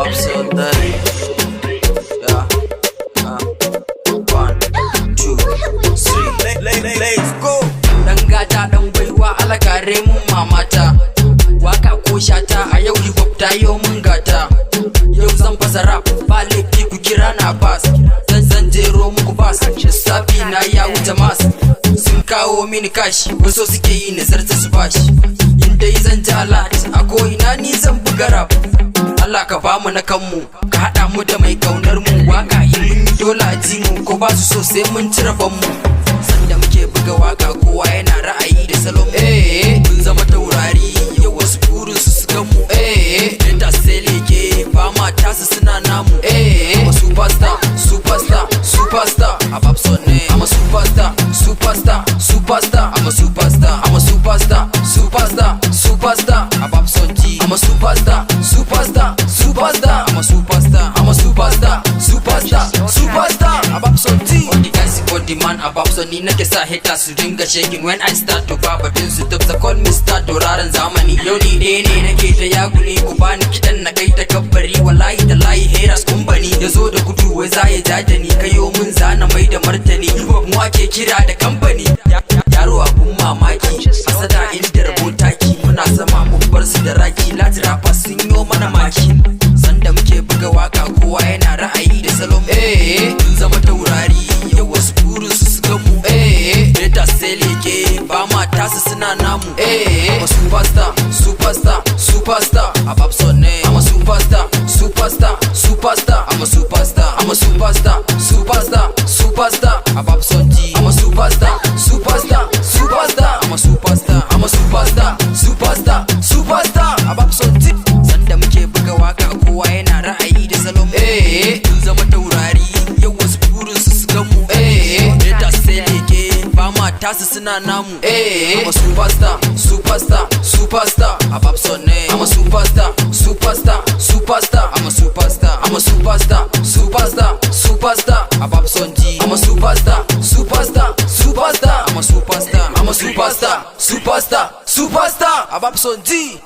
Babson Daddy. Yeah. 1, 2, 3. Let's go. Dan gata dan baiwa alakare mun mamata. Waka ko shata a yau hip hop ta yau mun gata. Yau zan fasa rap ba laifi ku kira na bass. Zan jero muku bass. Lissafi na ya wuce mas. Sun kawo mini kashi wasu suke yi nazarta su bashi. In dai zan ji alat a ko ina ni zan buga rap. Allah ka bamu na kanmu ka haɗa mu da mai kaunar mu. Waka in mun yi dole a ji mu ko ba su so sai mun ci rabon mu. Sanda muke buga waka kowa yana ra'ayi da salon mu. Mun zama taurari yau wasu burin su gan mu. Da sai leke ba ma tasa suna namu. I'm a superstar, superstar, superstar. A Babson ne. I'm a superstar, superstar, superstar. I'm a superstar, I'm a superstar, superstar, superstar. A Babson G. I'm a superstar, superstar, superstar. I'm a superstar, I'm a superstar, superstar, superstar. A Babson G. On the guys for the man a Babson ni nake sa haters su dinga shaking when I start to babatin su duk call me start tauraron zamani. Yau ni ɗaya ne nake ta yaguni ku bani kiɗan na kai ta kabbari wallahi da layi haters kun bani. Yazo da gudu wai za ya ja da ni kayo mun zana mai da martani. Hip hop mu ake kira da kamfani. Yaro abun mamaki asada inda rabo taki muna sama mu bar su da raki. Lati rappers sun yo mana maki. Sanda muke buga waka kowa yana ra'ayi da salon mu. Mun zama taurari yau wasu burin su gan mu. Data sai leke ba ma tasa suna namu. I'm a superstar, superstar, superstar. A Babson ne. I'm a superstar, superstar, superstar. I'm a superstar, I'm a superstar, superstar, superstar. A Babson G. I'm a superstar, superstar, superstar. I'm a superstar, I'm a superstar, superstar, superstar. A Babson G. Sanda muke buga waka kowa yana ra'ayi da salon mu. Mun zama taurari yau wasu burin su gan mu. Data sai leke ba ma tasa suna namu. I'm a superstar, superstar, superstar. A Babson ne. I'm a superstar, superstar, superstar. I'm a superstar, I'm a superstar, superstar, superstar. A Babson G. I'm a superstar, superstar, superstar. I'm a superstar, I'm a superstar, superstar, superstar. A Babson G.